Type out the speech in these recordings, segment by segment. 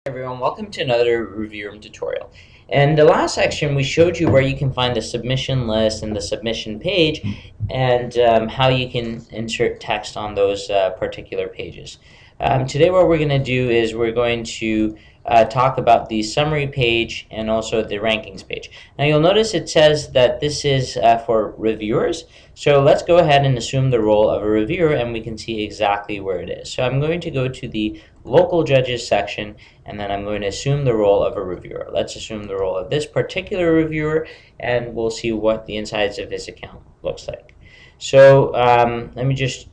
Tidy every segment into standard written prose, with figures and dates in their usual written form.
Everyone, welcome to another review room tutorial. In the last section, we showed you where you can find the submission list and the submission page, and how you can insert text on those particular pages. Today what we're going to do is we're going to talk about the summary page and also the rankings page. Now you'll notice it says that this is for reviewers, so let's go ahead and assume the role of a reviewer and we can see exactly where it is. So I'm going to go to the local judges section, and then I'm going to assume the role of a reviewer. Let's assume the role of this particular reviewer, and we'll see what the insides of his account looks like. So let me just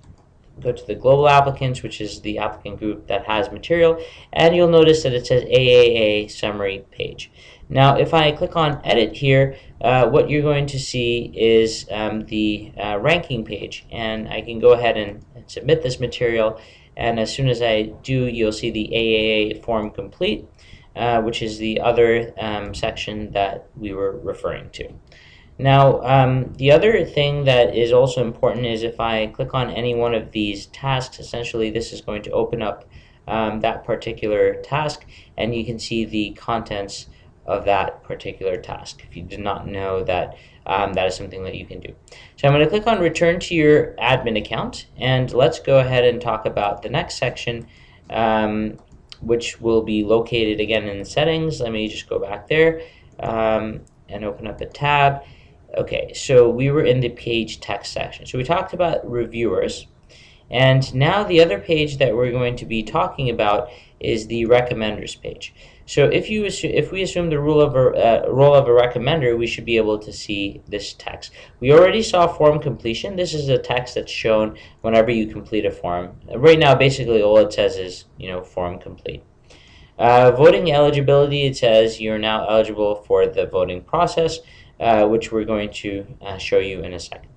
go to the global applicants, which is the applicant group that has material, and you'll notice that it says AAA summary page. Now if I click on edit here, what you're going to see is the ranking page, and I can go ahead and submit this material, and as soon as I do, you'll see the AAA form complete, which is the other section that we were referring to. Now, the other thing that is also important is if I click on any one of these tasks, essentially this is going to open up that particular task, and you can see the contents of that particular task if you did not know that that is something that you can do. So I'm going to click on return to your admin account, and let's go ahead and talk about the next section, which will be located again in the settings. Let me just go back there and open up a tab. Okay, so we were in the page text section. So we talked about reviewers, and now the other page that we're going to be talking about is the recommenders page. So if we assume the role of a recommender, we should be able to see this text. We already saw form completion. This is a text that's shown whenever you complete a form. Right now, basically all it says is, form complete. Voting eligibility, it says you're now eligible for the voting process, which we're going to show you in a second.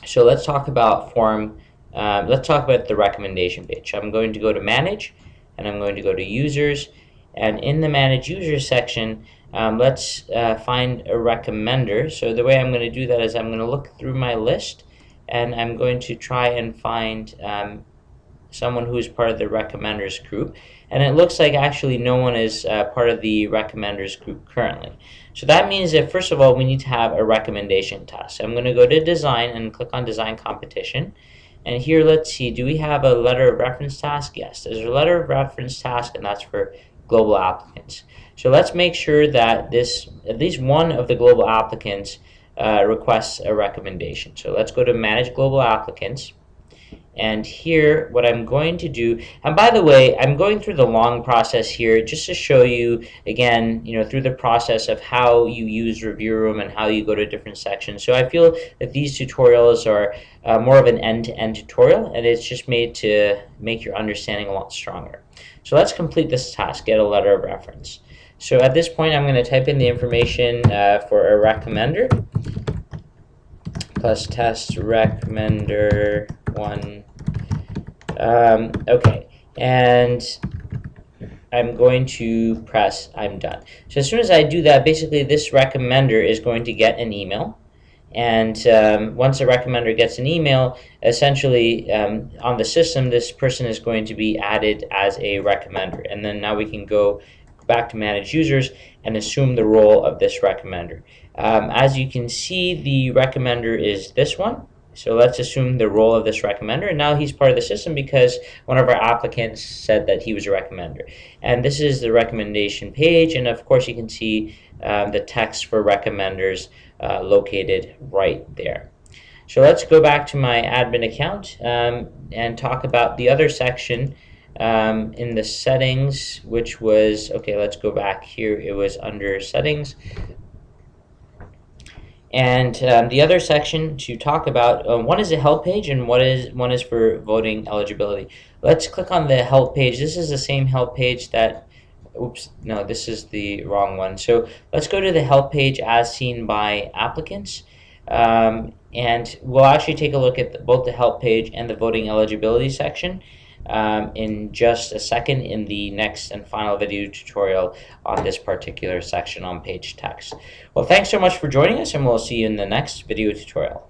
So let's talk about let's talk about the recommendation page. I'm going to go to manage, and I'm going to go to users, and in the manage users section, let's find a recommender. So the way I'm going to do that is I'm going to look through my list, and I'm going to try and find someone who's part of the recommenders group, and it looks like actually no one is part of the recommenders group currently. So that means that first of all we need to have a recommendation task. So I'm going to go to design and click on design competition, and here let's see, do we have a letter of reference task? Yes, there's a letter of reference task, and that's for global applicants. So let's make sure that at least one of the global applicants requests a recommendation. So let's go to manage global applicants, and here what I'm going to do, and by the way, I'm going through the long process here just to show you again, through the process of how you use Review Room and how you go to different sections. So I feel that these tutorials are more of an end-to-end tutorial, and it's just made to make your understanding a lot stronger. So let's complete this task, get a letter of reference. So at this point I'm going to type in the information for a recommender, plus test recommender 1. Okay, and I'm going to press I'm done. So as soon as I do that, basically this recommender is going to get an email, and once the recommender gets an email, essentially on the system this person is going to be added as a recommender, and then now we can go back to manage users and assume the role of this recommender. As you can see, the recommender is this one. So let's assume the role of this recommender, and now he's part of the system because one of our applicants said that he was a recommender. And this is the recommendation page, and of course you can see the text for recommenders located right there. So let's go back to my admin account and talk about the other section in the settings, which was, okay, let's go back here. It was under settings. And the other section to talk about, one is the help page and one is for voting eligibility. Let's click on the help page. This is the same help page that, oops, no, this is the wrong one. So let's go to the help page as seen by applicants. And we'll actually take a look at both the help page and the voting eligibility section in just a second in the next and final video tutorial on this particular section on page text. Well, thanks so much for joining us, and we'll see you in the next video tutorial.